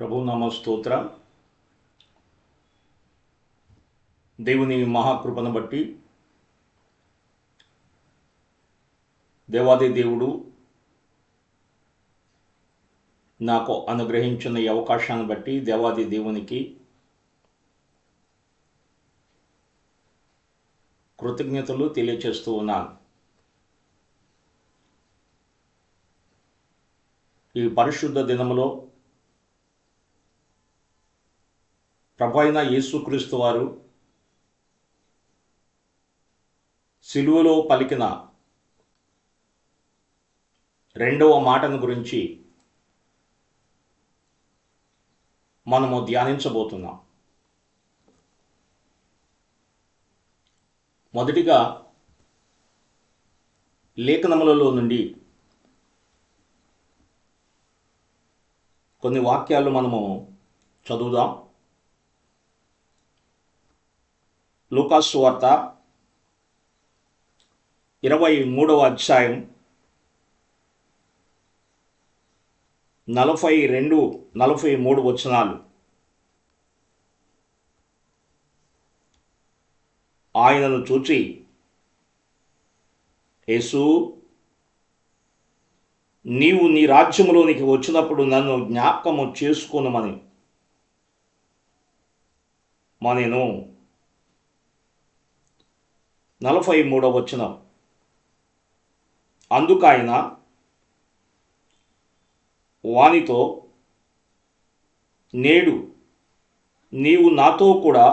ప్రభునామ స్తోత్రం. దేవుని మహాకృపను బట్టి దేవాది దేవుడు నాకు అనుగ్రహించిన ఈ అవకాశాన్ని బట్టి దేవాది దేవునికి కృతజ్ఞతలు తెలియచేస్తూ ఉన్నాను. ఈ పరిశుద్ధ దినములో ప్రభు అయిన యేసుక్రీస్తు వారు సిలువలో పలికిన రెండవ మాటను గురించి మనము ధ్యానించబోతున్నాం. మొదటిగా లేఖనములలో నుండి కొన్ని వాక్యాలు మనము చదువుదాం. లూకా సువార్త 23వ అధ్యాయం 42-43 వచనాలు. ఆయనను చూచి, యేసు, నీవు నీ రాజ్యములోనికి వచ్చినప్పుడు నన్ను జ్ఞాపకము చేసుకొనుమని మనెను. 43వ వచనం. అందుకైన వానితో, నేడు నీవు నాతో కూడా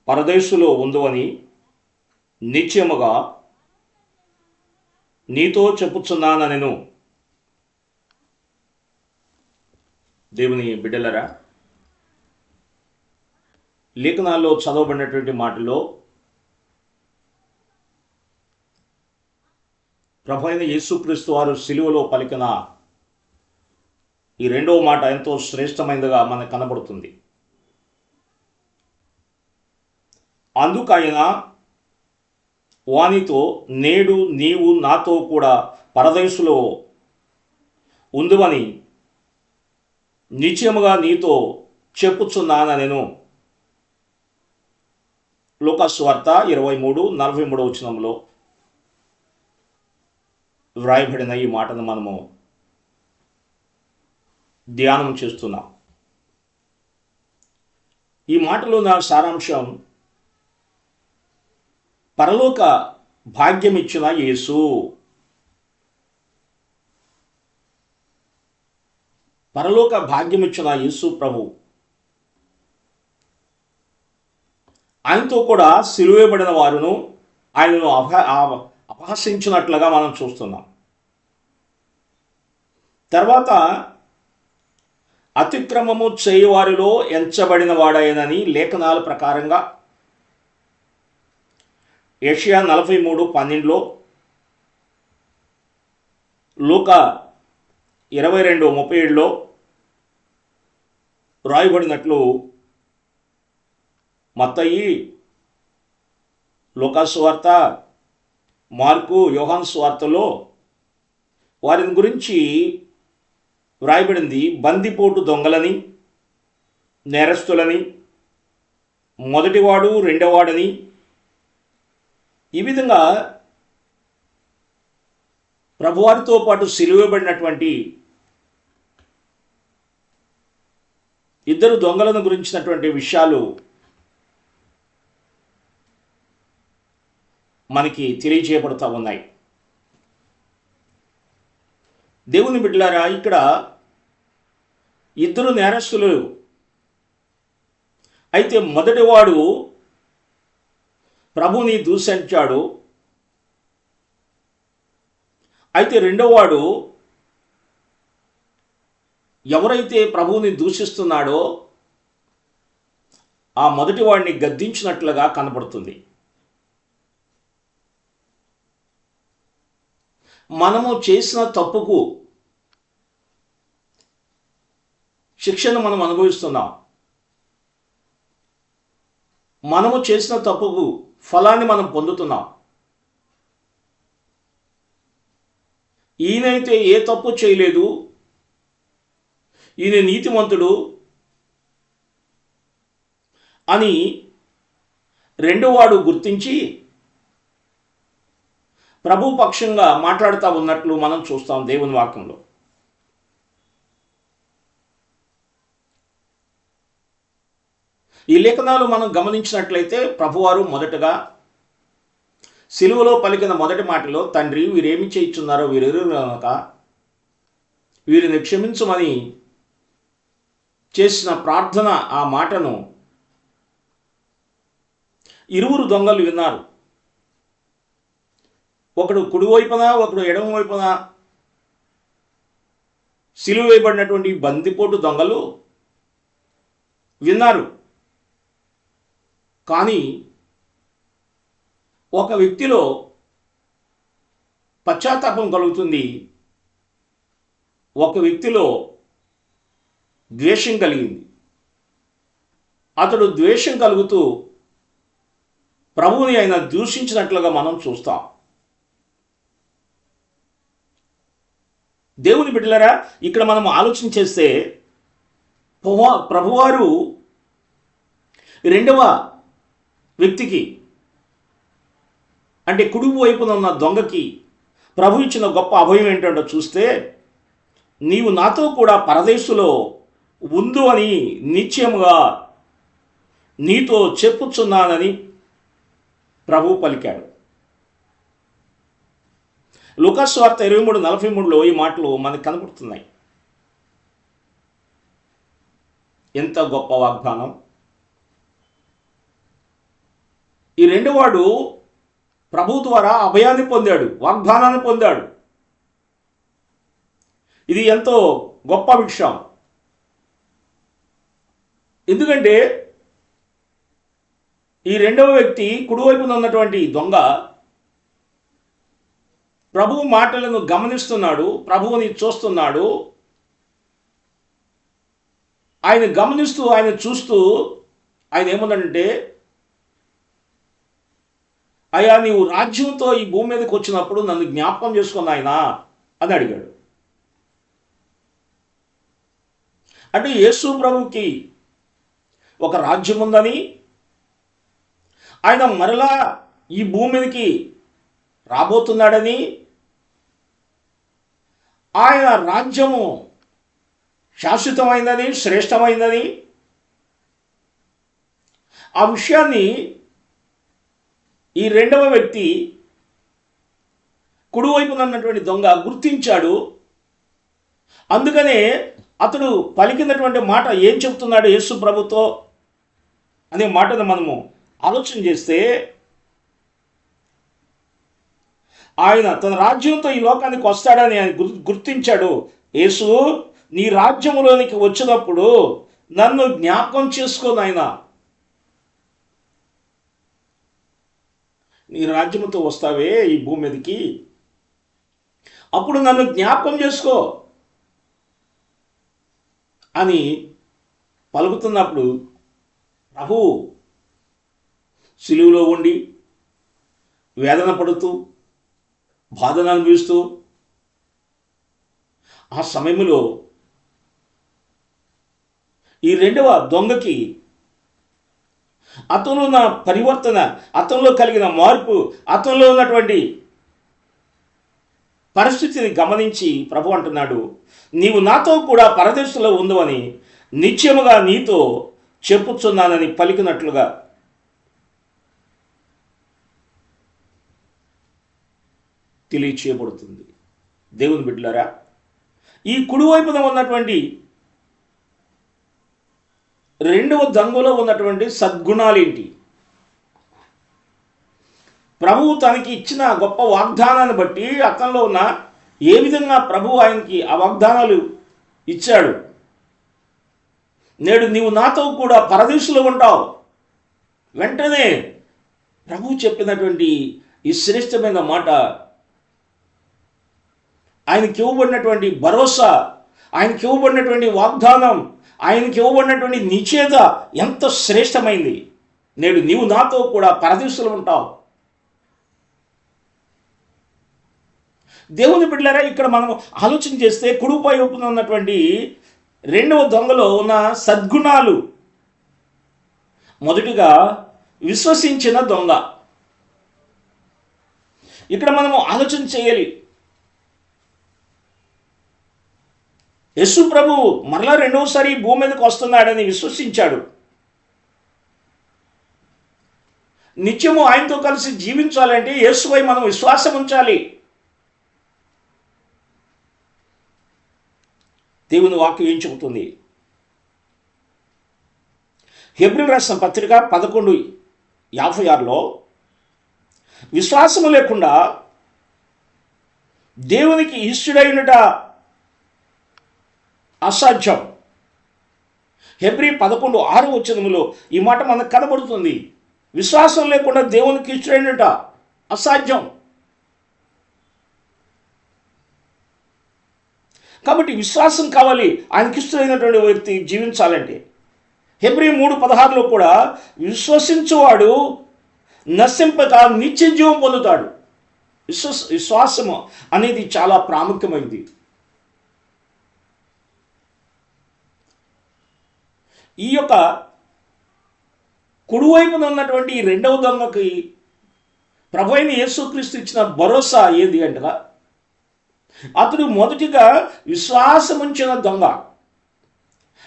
పరదేశులో ఉందువని నిశ్చయముగా నీతో చెప్పుచున్నానెను. దేవుని బిడ్డలరా, లేఖనాల్లో చదవబడినటువంటి మాటలో ప్రభు అయిన యేసుక్రీస్తు వారు సిలువలో పలికిన ఈ రెండవ మాట ఎంతో శ్రేష్టమైనదిగా మనకు కనబడుతుంది. అందుకైన వానితో, నేడు నీవు నాతో కూడా పరదేశులో ఉందువని నిశ్చయముగా నీతో చెప్పుచున్నానెను. లూకా సువార్త 23:43 వచనంలో వ్రాయబడిన ఈ మాటను మనము ధ్యానం చేస్తున్నాం. ఈ మాటలో నా సారాంశం, పరలోక భాగ్యమిచ్చిన యేసు. పరలోక భాగ్యమిచ్చిన యేసు ప్రభు ఆయనతో కూడా సిలువేయబడిన వారును ఆయనను అపహసించినట్లుగా మనం చూస్తున్నాం. తర్వాత అతిక్రమము చేయువారిలో ఎంచబడిన వాడైనని లేఖనాల ప్రకారంగా యెషయా 43:12, లూకా 22:37 రాయబడినట్లు మత్తయి, లూకా సువార్త, మార్కు, యోహాను సువార్తలో వారిని గురించి వ్రాయబడింది. బందిపోటు దొంగలని, నేరస్తులని, మొదటివాడు రెండవవాడని, ఈ విధంగా ప్రభువారితో పాటు సిలువేయబడినటువంటి ఇద్దరు దొంగలను గురించినటువంటి విషయాలు మనకి తెలియజేయబడుతూ ఉన్నాయి. దేవుని బిడ్డలారా, ఇక్కడ ఇద్దరు నేరస్తులు. అయితే మొదటివాడు ప్రభుని దూషించాడు. అయితే రెండోవాడు ఎవరైతే ప్రభువుని దూషిస్తున్నాడో ఆ మొదటివాడిని గద్దించినట్లుగా కనబడుతుంది. మనము చేసిన తప్పుకు శిక్షను మనం అనుభవిస్తున్నాం. మనము చేసిన తప్పుకు ఫలాన్ని మనం పొందుతున్నాం. ఈయనైతే ఏ తప్పు చేయలేదు, ఈయన నీతిమంతుడు అని రెండోవాడు గుర్తించి ప్రభు పక్షంగా మాట్లాడుతూ ఉన్నట్లు మనం చూస్తాం దేవుని వాక్యంలో. ఈ లేఖనాలు మనం గమనించినట్లయితే ప్రభువారు మొదటగా సిలువలో పలికిన మొదటి మాటలో, తండ్రి వీరేమి చేయుచున్నారో వీరెరుగరు గనుక వీరిని క్షమించుమని చేసిన ప్రార్థన, ఆ మాటను ఇరువురు దొంగలు విన్నారు. ఒకడు కుడివైపున, ఒకడు ఎడమ వైపున సిలువ వేయబడినటువంటి బందిపోటు దొంగలు విన్నారు. కానీ ఒక వ్యక్తిలో పశ్చాత్తాపం కలుగుతుంది, ఒక వ్యక్తిలో ద్వేషం కలిగింది. అతడు ద్వేషం కలుగుతూ ప్రభువుని ఆయన దూషించినట్లుగా మనం చూస్తాం. దేవుని బిడ్డలారా, ఇక్కడ మనం ఆలోచన చేస్తే ప్రభువారు రెండవ వ్యక్తికి, అంటే కుడి వైపున ఉన్న దొంగకి ప్రభు ఇచ్చిన గొప్ప అభయం ఏంటంటో చూస్తే, నీవు నాతో కూడా పరదేశులో ఉందు అని నిశ్చయముగా నీతో చెప్పుచున్నానని ప్రభు పలికాడు. లూకాసు వార్త 23:43 ఈ మాటలు మనకు కనబడుతున్నాయి. ఎంత గొప్ప వాగ్దానం! ఈ రెండోవాడు ప్రభు ద్వారా అభయాన్ని పొందాడు, వాగ్దానాన్ని పొందాడు. ఇది ఎంతో గొప్ప విషయం. ఎందుకంటే ఈ రెండవ వ్యక్తి, కుడివైపున ఉన్నటువంటి దొంగ, ప్రభువు మాటలను గమనిస్తున్నాడు, ప్రభువుని చూస్తున్నాడు. ఆయన గమనిస్తూ, ఆయన చూస్తూ ఆయన ఏమన్నాడంటే, అయ్యా నీవు రాజ్యంతో ఈ భూమి మీదకి వచ్చినప్పుడు నన్ను జ్ఞాపకం చేసుకున్న ఆయన అని అడిగాడు. అంటే యేసు ప్రభువుకి ఒక రాజ్యం ఉందని, ఆయన మరలా ఈ భూమి మీదకి రాబోతున్నాడని, ఆయన రాజ్యము శాశ్వతమైందని, శ్రేష్టమైందని, ఆ విషయాన్ని ఈ రెండవ వ్యక్తి, కుడివైపున ఉన్నటువంటి దొంగ గుర్తించాడు. అందుకనే అతడు పలికినటువంటి మాట ఏం చెప్తున్నాడు యేసు ప్రభుతో అనే మాటను మనము ఆలోచన చేస్తే, ఆయన తన రాజ్యంతో ఈ లోకానికి వస్తాడని ఆయన గుర్తించాడు. యేసు, నీ రాజ్యంలోనికి వచ్చినప్పుడు నన్ను జ్ఞాపకం చేసుకో నాయనా, నీ రాజ్యంతో వస్తావే ఈ భూమి మీదకి, అప్పుడు నన్ను జ్ఞాపకం చేసుకో అని పలుకుతున్నప్పుడు ప్రభువు సిలువలో ఉండి వేదన పడుతూ, బాధను అనుభవిస్తూ, ఆ సమయంలో ఈ రెండవ దొంగకి అతనిలో ఉన్న పరివర్తన, అతనిలో కలిగిన మార్పు, అతనిలో ఉన్నటువంటి పరిస్థితిని గమనించి ప్రభు అంటున్నాడు, నీవు నాతో కూడా పరదేశంలో ఉందని నిశ్చయముగా నీతో చెప్పుచున్నానని పలికినట్లుగా తెలియచేయబడుతుంది. దేవుని బిడ్డలారా, ఈ కుడివైపున ఉన్నటువంటి రెండవ దొంగలో ఉన్నటువంటి సద్గుణాలేంటి? ప్రభువు తనకి ఇచ్చిన గొప్ప వాగ్దానాన్ని బట్టి అతనిలో ఉన్న ఏ విధంగా ప్రభువు ఆయనకి ఆ వాగ్దానాలు ఇచ్చాడు. నేడు నీవు నాతో కూడా పరదేశంలో ఉంటావు. వెంటనే ప్రభువు చెప్పినటువంటి ఈ శ్రేష్టమైన మాట, ఆయనకి ఇవ్వబడినటువంటి భరోసా, ఆయనకి ఇవ్వబడినటువంటి వాగ్దానం, ఆయనకి ఇవ్వబడినటువంటి నిశ్చయత ఎంత శ్రేష్టమైంది. నేడు నీవు నాతో కూడా పరదేశంలో ఉంటావు. దేవుని బిడ్డలారా, ఇక్కడ మనం ఆలోచన చేస్తే కుడిపై వైపున ఉన్నటువంటి రెండవ దొంగలో ఉన్న సద్గుణాలు. మొదటిగా విశ్వసించిన దొంగ. ఇక్కడ మనము ఆలోచన చేయాలి. యేసు ప్రభు మరలా రెండవసారి భూమి మీదకి వస్తున్నాడని విశ్వసించాడు. నిత్యము ఆయనతో కలిసి జీవించాలంటే యేసుపై మనం విశ్వాసం ఉంచాలి. దేవుని వాక్యం ఏం చెబుతుంది? హెబ్రీయులకు రాసిన పత్రిక 11:56లో విశ్వాసము లేకుండా దేవునికి ఇష్టుడైనట అసాధ్యం. హెబ్రీ 11:6 ఈ మాట మనకు కనబడుతుంది. విశ్వాసం లేకుండా దేవునికి ఇష్టుడైనట అసాధ్యం. కాబట్టి విశ్వాసం కావాలి ఆయనకి ఇష్టమైనటువంటి వ్యక్తి జీవించాలంటే. హెబ్రీ 3:16లో కూడా విశ్వసించువాడు నశింపక నిత్య జీవం పొందుతాడు. విశ్వాసము అనేది చాలా ప్రాముఖ్యమైనది. ఈ యొక్క కుడివైపున ఉన్నటువంటి ఈ రెండవ దొంగకి ప్రభువైన యేసుక్రీస్తు ఇచ్చిన భరోసా ఏది అంటగా, అతడు మొదటిగా విశ్వాసముంచిన దొంగ.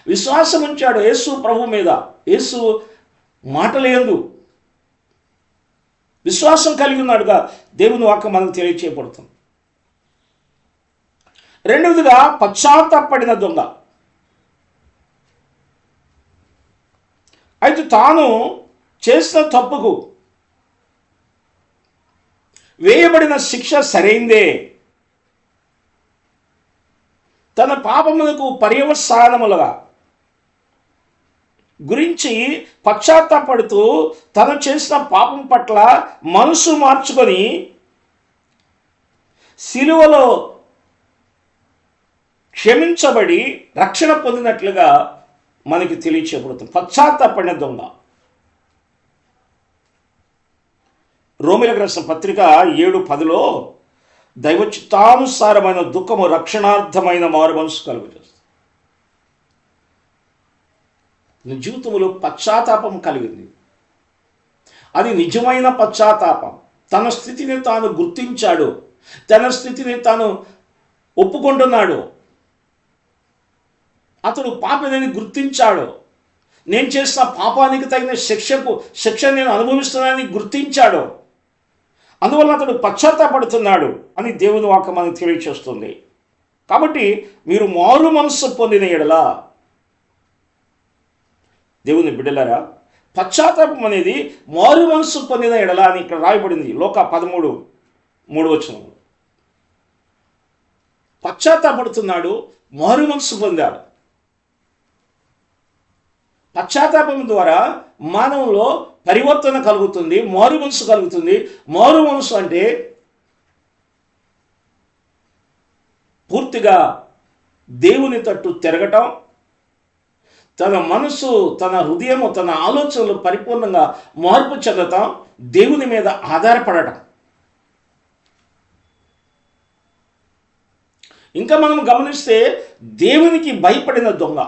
విశ్వాసముంచాడు యేసు ప్రభు మీద, యేసు మాటలందు విశ్వాసం కలిగి ఉన్నాడుగా దేవుని వాక్యం మనకు తెలియచేయబడుతుంది. రెండవదిగా పశ్చాత్తాపడిన దొంగ. అయితే తాను చేసిన తప్పుకు వేయబడిన శిక్ష సరైందే, తన పాపములకు పర్యవసానములుగా గురించి పశ్చాత్తాపడుతూ తను చేసిన పాపం పట్ల మనసు మార్చుకొని సిలువలో క్షమించబడి రక్షణ పొందినట్లుగా మనకి తెలియచేయబడుతుంది. పశ్చాత్తాపడిన దొంగ. రోమీయులకు రాసిన పత్రిక 7:10లో దైవ చిత్తానుసారమైన దుఃఖము రక్షణార్థమైన మారు మనసు కలుగజేస్తుంది. నీ జీవితంలో పశ్చాత్తాపం కలిగింది, అది నిజమైన పశ్చాత్తాపం. తన స్థితిని తాను గుర్తించాడు, తన స్థితిని తాను ఒప్పుకుంటున్నాడు. అతడు పాపని గుర్తించాడు. నేను చేసిన పాపానికి తగిన శిక్ష నేను అనుభవిస్తున్నానని గుర్తించాడు. అందువల్ల అతడు పశ్చాత్తాపడుతున్నాడు అని దేవుని వాక్యం మనకు తెలియచేస్తుంది. కాబట్టి మీరు మారు మనస్సు పొందిన ఎడల, దేవుని బిడ్డలారా, పశ్చాత్తాపం అనేది మారు మనస్సు పొందిన ఎడల అని ఇక్కడ రాయబడింది. లోకా 13:3 పశ్చాత్తాపడుతున్నాడు, మారు మనస్సు పొందాడు. పశ్చాత్తాపం ద్వారా మానవులో పరివర్తన కలుగుతుంది, మారు మనసు కలుగుతుంది. మారు మనసు అంటే పూర్తిగా దేవుని తట్టు తిరగటం, తన మనసు, తన హృదయము, తన ఆలోచనలు పరిపూర్ణంగా మార్పు చెందటం, దేవుని మీద ఆధారపడటం. ఇంకా మనం గమనిస్తే దేవునికి భయపడిన దొంగ.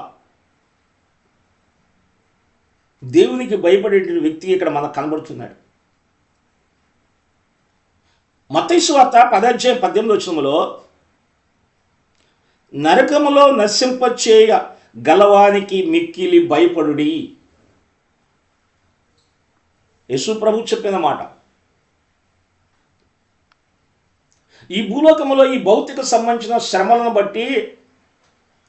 దేవునికి భయపడే వ్యక్తి ఇక్కడ మనకు కనబడుతున్నాడు. మత్తయి సువార్త 10:18 నరకములో నశింపచేయ గలవానికి మిక్కిలి భయపడుడి. యేసు ప్రభు చెప్పిన మాట. ఈ భూలోకములో ఈ భౌతిక సంబంధించిన శ్రమలను బట్టి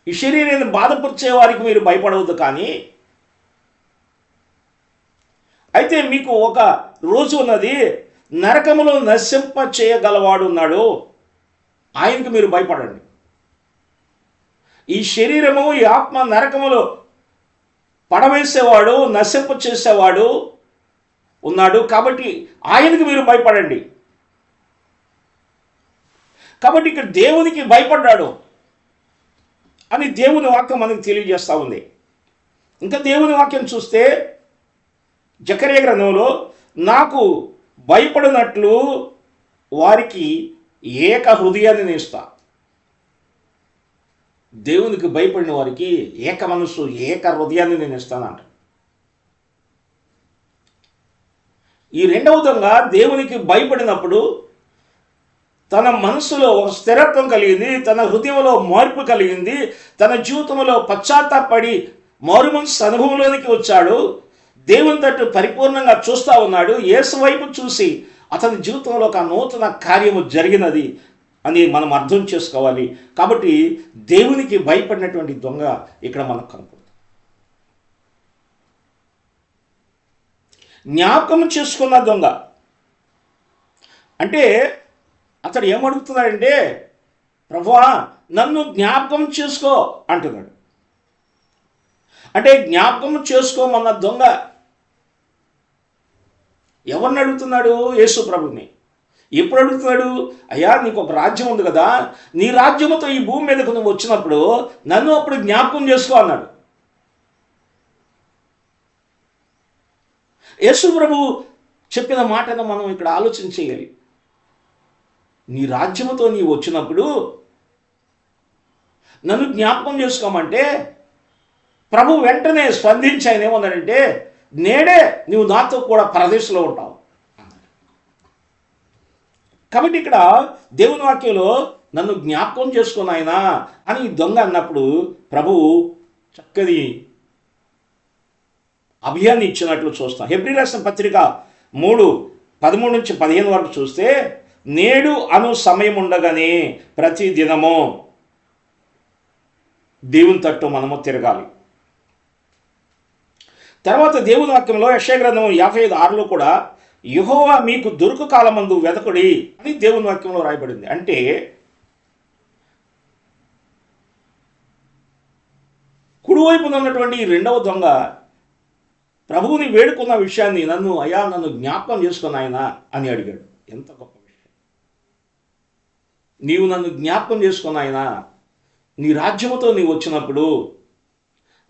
ఈ శరీరాన్ని బాధపరిచే వారికి మీరు భయపడవద్దు. కానీ అయితే మీకు ఒక రోజు ఉన్నది, నరకములో నశింప చేయగలవాడు ఉన్నాడు, ఆయనకు మీరు భయపడండి. ఈ శరీరము, ఈ ఆత్మ నరకములో పడవేసేవాడు, నశింప చేసేవాడు ఉన్నాడు, కాబట్టి ఆయనకు మీరు భయపడండి. కాబట్టి ఇక్కడ దేవునికి భయపడ్డాడు అని దేవుని వాక్యం మనకు తెలియజేస్తూ ఉంది. ఇంకా దేవుని వాక్యం చూస్తే జకర్యా గ్రంథంలో నాకు భయపడినట్లు వారికి ఏక హృదయాన్ని నేస్తా. దేవునికి భయపడిన వారికి ఏక మనస్సు ఏక హృదయాన్ని నేను ఇస్తానంట. ఈ రెండవ దొంగ దేవునికి భయపడినప్పుడు తన మనసులో ఒక స్థిరత్వం కలిగింది, తన హృదయంలో మార్పు కలిగింది, తన జీవితంలో పశ్చాత్తాపడి మారు మనసు అనుభవంలోనికి వచ్చాడు. దేవుని తట్టు పరిపూర్ణంగా చూస్తూ ఉన్నాడు. యేసు వైపు చూసి అతని జీవితంలో ఒక నూతన కార్యము జరిగినది అని మనం అర్థం చేసుకోవాలి. కాబట్టి దేవునికి భయపడినటువంటి దొంగ ఇక్కడ మనకు కనపడుతుంది. జ్ఞాపకం చేసుకున్న దొంగ అంటే అతడు ఏమడుగుతున్నాడంటే, ప్రభువా నన్ను జ్ఞాపకం చేసుకో అంటున్నాడు. అంటే జ్ఞాపకం చేసుకోమన్న దొంగ ఎవరిని అడుగుతున్నాడు? యేసు ప్రభుని. ఎప్పుడు అడుగుతున్నాడు? అయ్యా నీకు ఒక రాజ్యం ఉంది కదా, నీ రాజ్యముతో ఈ భూమి మీదకు నువ్వు వచ్చినప్పుడు నన్ను అప్పుడు జ్ఞాపకం చేసుకో అన్నాడు. యేసు ప్రభు చెప్పిన మాటను మనం ఇక్కడ ఆలోచన చేయాలి. నీ రాజ్యముతో నీవు వచ్చినప్పుడు నన్ను జ్ఞాపకం చేసుకోమంటే ప్రభు వెంటనే స్పందించి ఆయన ఏమన్నాడంటే, నేడే నువ్వు నాతో కూడా పరదేశంలో ఉంటావు. కాబట్టి ఇక్కడ దేవుని వాక్యంలో నన్ను జ్ఞాపకం చేసుకుని ఆయన అని దొంగ అన్నప్పుడు ప్రభువు చక్కని అభయాన్ని ఇచ్చినట్లు చూస్తాం. హెబ్రీయులకు రాసిన పత్రిక 3:13-15 వరకు చూస్తే, నేడు అను సమయం ఉండగానే ప్రతి దినము దేవుని తట్టు మనము తిరగాలి. తర్వాత దేవుని వాక్యంలో యెషయా గ్రంథం 55:6లో కూడా యెహోవా మీకు దొరుకు కాలమందు వెదకుడి అని దేవుని వాక్యంలో రాయబడింది. అంటే కుడివైపున ఉన్నటువంటి ఈ రెండవ దొంగ ప్రభువుని వేడుకున్న విషయాన్ని నన్ను జ్ఞాపకం చేసుకున్న ఆయన అని అడిగాడు. ఎంత గొప్ప విషయం! నీవు నన్ను జ్ఞాపకం చేసుకున్న ఆయన, నీ రాజ్యముతో నీవు వచ్చినప్పుడు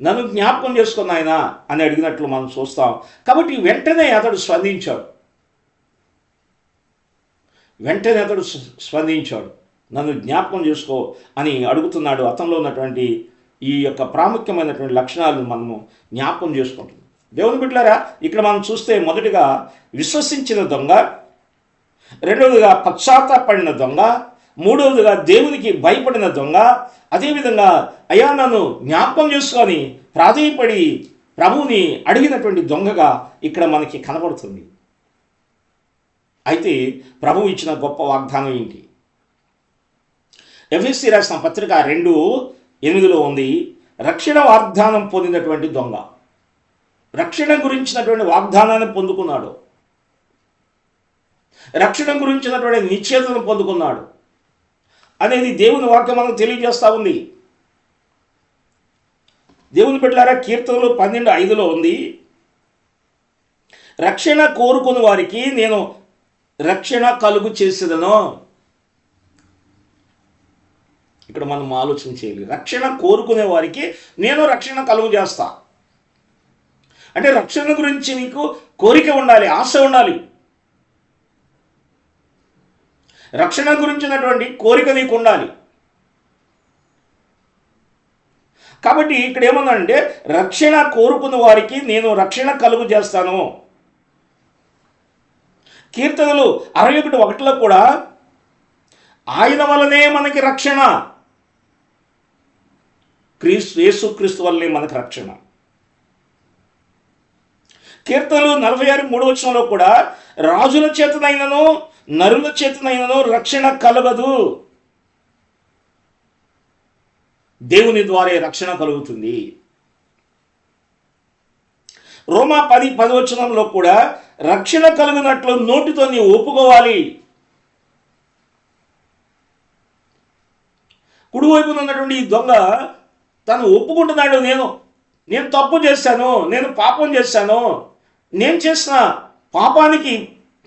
నన్ను జ్ఞాపకం చేసుకున్న ఆయన అని అడిగినట్లు మనం చూస్తాం. కాబట్టి వెంటనే అతడు స్పందించాడు. నన్ను జ్ఞాపకం చేసుకో అని అడుగుతున్నాడు. అతనిలో ఉన్నటువంటి ఈ యొక్క ప్రాముఖ్యమైనటువంటి లక్షణాలను మనము జ్ఞాపకం చేసుకుంటున్నాం. దేవుని బిడ్డలారా, ఇక్కడ మనం చూస్తే మొదటిగా విశ్వసించిన దొంగ, రెండవదిగా పశ్చాత్తాపడిన దొంగ, మూడవదిగా దేవునికి భయపడిన దొంగ, అదేవిధంగా అయ్యా నన్ను జ్ఞాపకం చేసుకొని ప్రాధేయపడి ప్రభువుని అడిగినటువంటి దొంగగా ఇక్కడ మనకి కనబడుతుంది. అయితే ప్రభువు ఇచ్చిన గొప్ప వాగ్దానం ఏంటి? ఎఫెసీ రాసిన పత్రిక 2:8 ఉంది, రక్షణ వాగ్దానం పొందినటువంటి దొంగ. రక్షణ గురించినటువంటి వాగ్దానాన్ని పొందుకున్నాడు, రక్షణ గురించినటువంటి నిశ్చయతను పొందుకున్నాడు అనేది దేవుని వాక్యం మనకు తెలియజేస్తూ ఉంది. దేవుని బిడ్డలారా, కీర్తనలు 12:5 ఉంది, రక్షణ కోరుకుని వారికి నేను రక్షణ కలుగు చేసేదను. ఇక్కడ మనం ఆలోచన చేయాలి. రక్షణ కోరుకునే వారికి నేను రక్షణ కలుగు చేస్తా అంటే రక్షణ గురించి నీకు కోరిక ఉండాలి, ఆశ ఉండాలి. రక్షణ గురించినటువంటి కోరిక నీకు ఉండాలి. కాబట్టి ఇక్కడ ఏమన్నాడంటే, రక్షణ కోరుకున్న వారికి నేను రక్షణ కలుగు చేస్తాను. కీర్తనలు 61:1లో కూడా ఆయన వల్లనే మనకి రక్షణ, యేసుక్రీస్తు వల్లనే మనకి రక్షణ. కీర్తనలు 46:3 కూడా రాజుల చేతనైనను నరుల చేతనైనను రక్షణ కలగదు, దేవుని ద్వారా రక్షణ కలుగుతుంది. రోమా 10:10 కూడా రక్షణ కలుగునట్లు నోటితో నీవు ఒప్పుకోవాలి. కుడివైపున ఉన్నటువంటి ఈ దొంగ తను ఒప్పుకుంటున్నాడు, నేను తప్పు చేశాను, నేను పాపం చేశాను, నేను చేసిన పాపానికి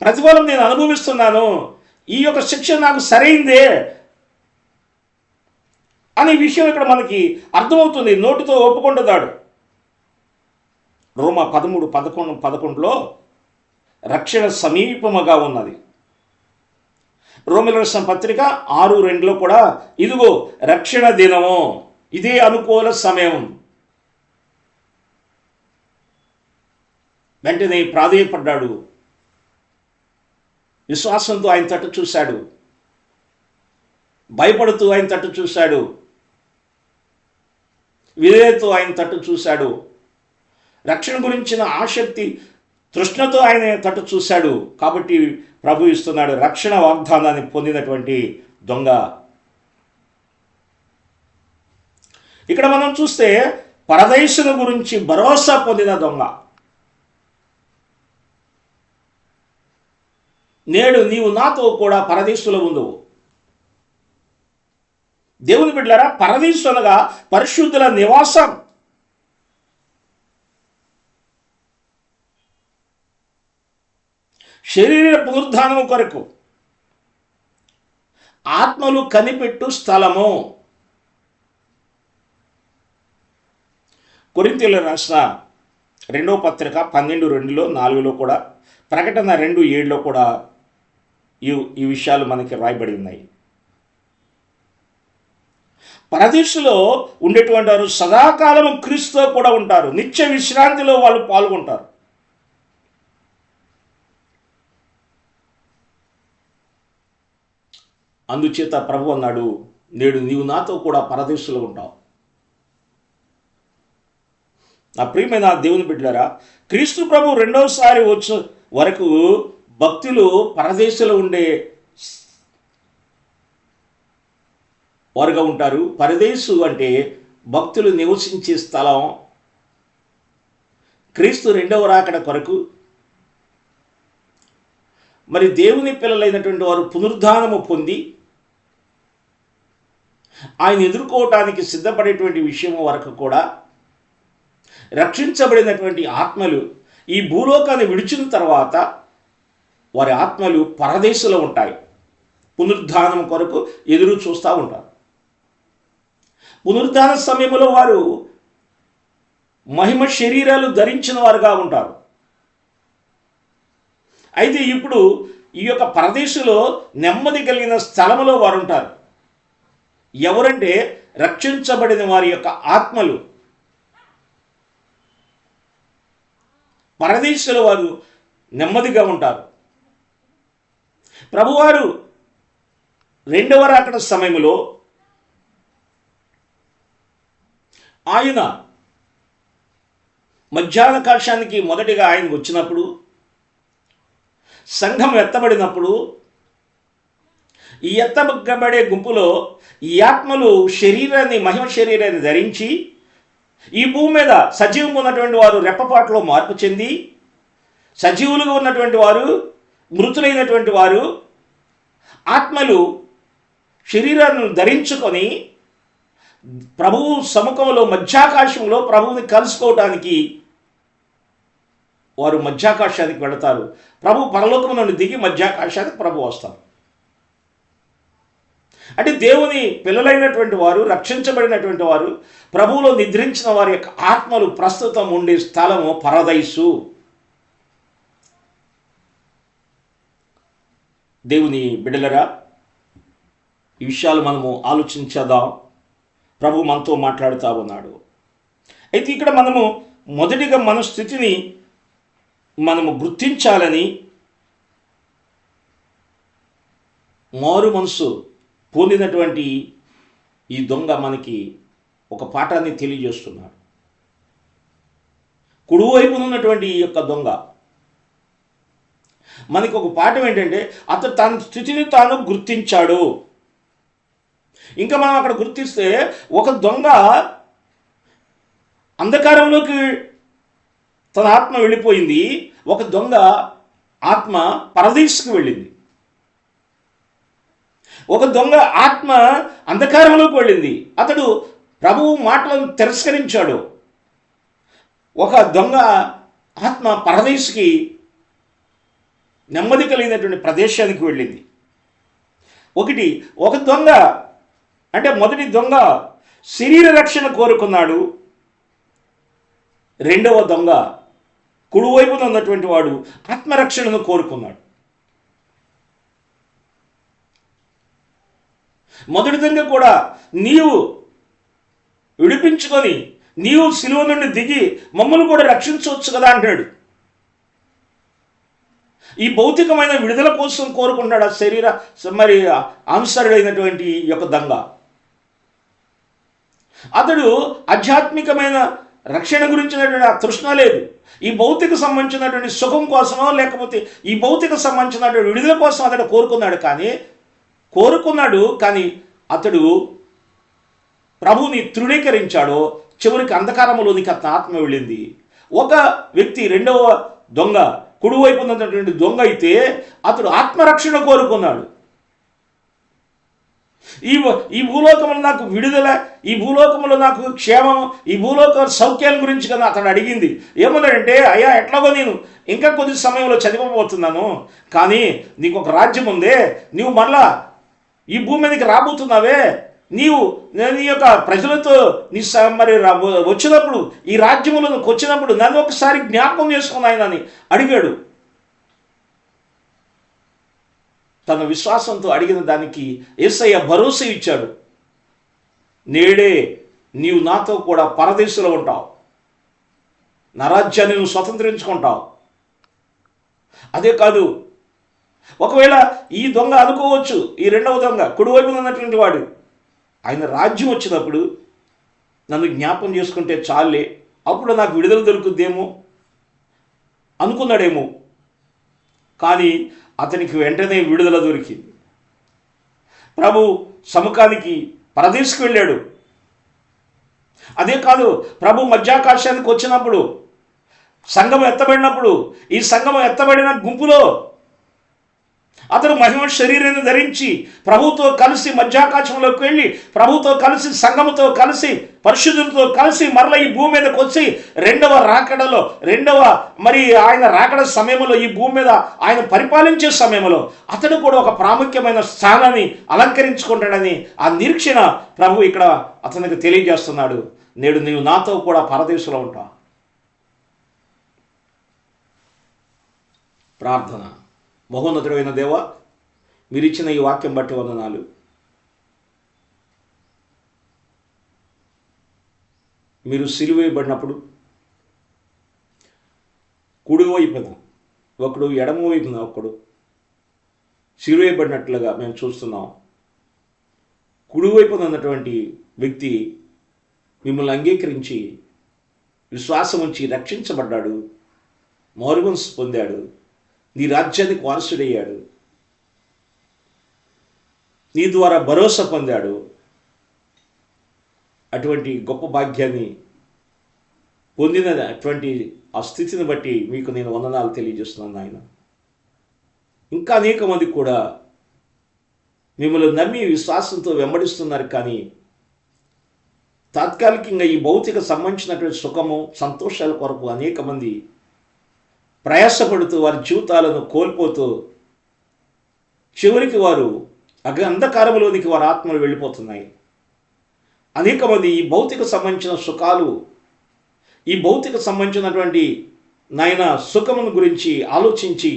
ప్రతిఫలం నేను అనుభవిస్తున్నాను, ఈ యొక్క శిక్ష నాకు సరైందే అనే విషయం ఇక్కడ మనకి అర్థమవుతుంది. నోటితో ఒప్పుకుంటున్నాడు. రోమా 13:11 రక్షణ సమీపముగా ఉన్నది. రోమీయులకు రాసిన పత్రిక 6:2 కూడా ఇదిగో రక్షణ దినము, ఇదే అనుకూల సమయం. వెంటనే ప్రాధేయపడ్డాడు. విశ్వాసంతో ఆయన తట్టు చూశాడు. భయపడుతూ ఆయన తట్టు చూశాడు. విధేయతతో ఆయన తట్టు చూశాడు. రక్షణ గురించిన ఆసక్తి తృష్ణతో ఆయన తట్టు చూశాడు. కాబట్టి ప్రభు ఇస్తున్నాడు రక్షణ వాగ్దానాన్ని పొందినటువంటి దొంగ. ఇక్కడ మనం చూస్తే పరదేశుల గురించి భరోసా పొందిన దొంగ. నేడు నీవు నాతో కూడా పరదేశులో ఉందువు. దేవుని బిడ్డలారా, పరదేశులుగా పరిశుద్ధుల నివాసం. శరీర పునరుద్ధానము కొరకు ఆత్మలు కనిపెట్టు స్థలము. కొరింథీయులకు రాసిన 2వ పత్రిక 12:2, 4 కూడా, ప్రకటన 2:7 కూడా ఈ విషయాలు మనకి రాయబడి ఉన్నాయి. పరదేశులో ఉండేటువంటి వారు సదాకాలము క్రీస్తుతో కూడా ఉంటారు. నిత్య విశ్రాంతిలో వాళ్ళు పాల్గొంటారు. అందుచేత ప్రభు అన్నాడు, నేడు నీవు నాతో కూడా పరదేశులో ఉంటావు. నా ప్రియమైన దేవుని బిడ్డలారా, క్రీస్తు ప్రభు రెండవసారి వచ్చే వరకు భక్తులు పరదేశంలో ఉండే వారుగా ఉంటారు. పరదేశు అంటే భక్తులు నివసించే స్థలం. క్రీస్తు రెండవ రాకడ కొరకు మరి దేవుని పిల్లలైనటువంటి వారు పునరుద్ధానము పొంది ఆయన ఎదుర్కోవటానికి సిద్ధపడేటువంటి విషయం వరకు కూడా రక్షించబడినటువంటి ఆత్మలు ఈ భూలోకాన్ని విడిచిన తర్వాత వారి ఆత్మలు పరదేశంలో ఉంటాయి. పునరుద్ధానం కొరకు ఎదురు చూస్తూ ఉంటారు. పునరుద్ధాన సమయంలో వారు మహిమ శరీరాలు ధరించిన వారుగా ఉంటారు. అయితే ఇప్పుడు ఈ యొక్క పరదేశంలో నెమ్మది కలిగిన స్థలంలో వారు ఉంటారు. ఎవరంటే రక్షించబడిన వారి యొక్క ఆత్మలు. పరదేశంలో వారు నెమ్మదిగా ఉంటారు. ప్రభువారు రెండవ రాకడ సమయంలో ఆయన మధ్యాహ్నాకాశానికి మొదటిగా ఆయన వచ్చినప్పుడు, సంఘం ఎత్తబడినప్పుడు, ఈ ఎత్తబడే గుంపులో ఈ ఆత్మలు శరీరాన్ని, మహిమ శరీరాన్ని ధరించి ఈ భూమి మీద సజీవంగా ఉన్నటువంటి వారు రెప్పపాటులో మార్పు చెంది, సజీవులుగా ఉన్నటువంటి వారు, మృతులైనటువంటి వారు ఆత్మలు శరీరాన్ని ధరించుకొని ప్రభువు సముఖంలో మధ్యాకాశంలో ప్రభువుని కలుసుకోవటానికి వారు మధ్యాకాశానికి వెళతారు. ప్రభు పరలోకం నుండి దిగి మధ్యాకాశానికి ప్రభు వస్తారు. అంటే దేవుని పిల్లలైనటువంటి వారు, రక్షించబడినటువంటి వారు, ప్రభువులో నిద్రించిన వారి యొక్క ఆత్మలు ప్రస్తుతం ఉండే స్థలము పరదైసు. దేవుని బిడ్డలరా, ఈ విషయాలు మనము ఆలోచించేద్దాం. ప్రభు మనతో మాట్లాడుతూ ఉన్నాడు. అయితే ఇక్కడ మనము మొదటిగా మన స్థితిని మనము గుర్తించాలని, మారు మనసు పొందినటువంటి ఈ దొంగ మనకి ఒక పాఠాన్ని తెలియజేస్తున్నాడు. కుడివైపున ఉన్నటువంటి ఈ యొక్క దొంగ మనకి ఒక పాఠం ఏంటంటే, అతను తన స్థితిని తాను గుర్తించాడు. ఇంకా మనం అక్కడ గుర్తిస్తే, ఒక దొంగ అంధకారంలోకి తన ఆత్మ వెళ్ళిపోయింది, ఒక దొంగ ఆత్మ పరదేశుకు వెళ్ళింది. ఒక దొంగ ఆత్మ అంధకారంలోకి వెళ్ళింది, అతడు ప్రభువు మాటలను తిరస్కరించాడు. ఒక దొంగ ఆత్మ పరదేశుకి, నెమ్మది కలిగినటువంటి ప్రదేశానికి వెళ్ళింది. ఒక దొంగ అంటే మొదటి దొంగ శరీర రక్షణ కోరుకున్నాడు. రెండవ దొంగ కుడివైపున ఉన్నటువంటి వాడు ఆత్మరక్షణను కోరుకున్నాడు. మొదటి దొంగ కూడా నీవు విడిపించుకొని నీవు సిలువ నుండి దిగి మమ్మల్ని కూడా రక్షించవచ్చు కదా అంటాడు. ఈ భౌతికమైన విడుదల కోసం కోరుకుంటాడు ఆ శరీర మరి అనుసరుడైనటువంటి యొక్క దొంగ. అతడు ఆధ్యాత్మికమైన రక్షణ గురించినటువంటి ఆ తృష్ణ లేదు. ఈ భౌతిక సంబంధించినటువంటి సుఖం కోసమో లేకపోతే ఈ భౌతిక సంబంధించినటువంటి విడుదల కోసం అతడు కోరుకున్నాడు కానీ అతడు ప్రభువుని తృణీకరించాడో చివరికి అంధకారంలోనికి అతని ఆత్మ వెళ్ళింది. ఒక వ్యక్తి రెండవ దొంగ కుడివైపు ఉన్నటువంటి దొంగ అయితే అతడు ఆత్మరక్షణ కోరుకున్నాడు. ఈ భూలోకంలో నాకు విడుదల, ఈ భూలోకంలో నాకు క్షేమం, ఈ భూలోక సౌఖ్యాల గురించి కదా అతడు అడిగింది. ఏమన్నాడంటే, అయ్యా ఎట్లాగో నేను ఇంకా కొద్ది సమయంలో చదివబోతున్నాను, కానీ నీకు ఒక రాజ్యం ఉందే, నీవు మళ్ళా ఈ భూమి మీదకి రాబోతున్నావే, నీవు నీ యొక్క ప్రజలతో నీ మరి వచ్చినప్పుడు ఈ రాజ్యములకు వచ్చినప్పుడు నన్ను ఒకసారి జ్ఞాపకం చేసుకున్నాయన అని అడిగాడు. తన విశ్వాసంతో అడిగిన దానికి యేసయ్య భరోసా ఇచ్చాడు. నేడే నీవు నాతో కూడా పరదేశంలో ఉంటావు, నా రాజ్యాన్ని నువ్వు స్వతంత్రించుకుంటావు. అదే కాదు, ఒకవేళ ఈ దొంగ అనుకోవచ్చు, ఈ రెండవ దొంగ కుడివైపు ఉన్నటువంటి వాడు, ఆయన రాజ్యం వచ్చినప్పుడు నన్ను జ్ఞాపం చేసుకుంటే చాలే, అప్పుడు నాకు విడుదల దొరుకుద్దేమో అనుకున్నాడేమో. కానీ అతనికి వెంటనే విడుదల దొరికింది. ప్రభు సముఖానికి పరదేశకు వెళ్ళాడు. అదే కాదు, ప్రభు మధ్యాకాశానికి వచ్చినప్పుడు సంఘం ఎత్తబడినప్పుడు ఈ సంఘం ఎత్తబడిన గుంపులో అతడు మహిమ శరీరాన్ని ధరించి ప్రభుతో కలిసి మధ్యాకాశంలోకి వెళ్ళి ప్రభుతో కలిసి సంఘముతో కలిసి పరిశుద్ధులతో కలిసి మరల ఈ భూమి మీదకి వచ్చి రెండవ మరి ఆయన రాకడ సమయంలో ఈ భూమి మీద ఆయన పరిపాలించే సమయంలో అతడు కూడా ఒక ప్రాముఖ్యమైన స్థానాన్ని అలంకరించుకుంటాడని ఆ నిరీక్షణ ప్రభు ఇక్కడ అతనికి తెలియజేస్తున్నాడు. నేడు నీవు నాతో కూడా పరదేశంలో ఉంటావు. ప్రార్థన. మహోన్నతుడైన దేవా, మీరిచ్చిన ఈ వాక్యం బట్టి వందనాలు. మీరు సిలువేయబడినప్పుడు కుడివైపున ఒకడు, ఎడమవైపున ఒకడు సిలువేయబడినట్లుగా మేము చూస్తున్నాం. కుడివైపున ఉన్నటువంటి వ్యక్తి మిమ్మల్ని అంగీకరించి విశ్వాసం ఉంచి రక్షించబడ్డాడు, మారుమనసు పొందాడు, నీ రాజ్యానికి వారసుడయ్యాడు, నీ ద్వారా భరోసా పొందాడు. అటువంటి గొప్ప భాగ్యాన్ని పొందిన అటువంటి ఆ స్థితిని బట్టి మీకు నేను వందనాలు తెలియజేస్తున్నాను ఆయన. ఇంకా అనేక మంది కూడా మిమ్మల్ని నమ్మి విశ్వాసంతో వెంబడిస్తున్నారు, కానీ తాత్కాలికంగా ఈ భౌతిక సంబంధించినటువంటి సుఖము సంతోషాల కొరకు అనేక మంది ప్రయాసపడుతూ వారి జీవితాలను కోల్పోతూ చివరికి వారు అంధకారంలోనికి వారి ఆత్మలు వెళ్ళిపోతున్నాయి. అనేక మంది ఈ భౌతిక సంబంధించిన సుఖాలు, ఈ భౌతిక సంబంధించినటువంటి నాయన సుఖమును గురించి ఆలోచించి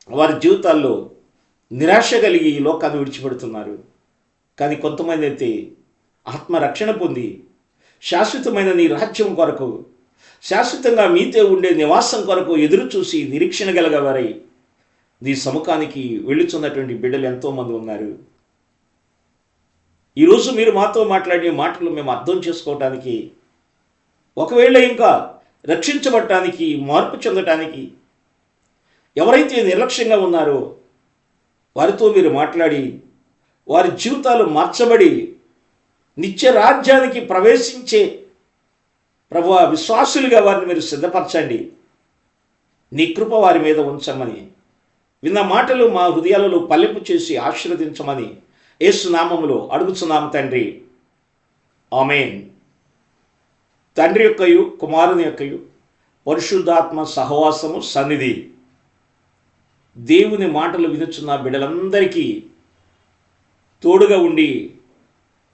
వారి జీవితాల్లో నిరాశ కలిగి ఈ లోకాన్ని విడిచిపెడుతున్నారు. కానీ కొంతమంది అయితే ఆత్మరక్షణ పొంది శాశ్వతమైన నీ రాజ్యం కొరకు, శాశ్వతంగా మీతో ఉండే నివాసం కొరకు ఎదురు చూసి నిరీక్షణ గలగవారై నీ సముఖానికి వెళ్ళుచున్నటువంటి బిడ్డలు ఎంతోమంది ఉన్నారు. ఈరోజు మీరు మాతో మాట్లాడే మాటలు మేము అర్థం చేసుకోవటానికి, ఒకవేళ ఇంకా రక్షించబడటానికి, మార్పు చెందటానికి ఎవరైతే నిర్లక్ష్యంగా ఉన్నారో వారితో మీరు మాట్లాడి వారి జీవితాలు మార్చబడి నిత్య రాజ్యానికి ప్రవేశించే ప్రభువా విశ్వాసులుగా వారిని మీరు సిద్ధపరచండి. నీ కృప వారి మీద ఉంచమని, విన్న మాటలు మా హృదయాలలో పల్లెపు చేసి ఆశీర్వదించమని యేసు నామములో అడుగుచున్నాము తండ్రి, ఆమేన్. తండ్రి యొక్కయు కుమారుని యొక్కయు పరిశుద్ధాత్మ సహవాసము సన్నిధి దేవుని మాటలు వినుచున్న బిడ్డలందరికీ తోడుగా ఉండి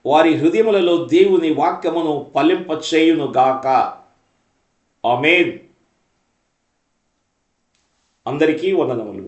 వారి హృదయములలో దేవుని వాక్యమును ఫలింపచేయును గాక. ఆమేన్. అందరికీ వందనములు.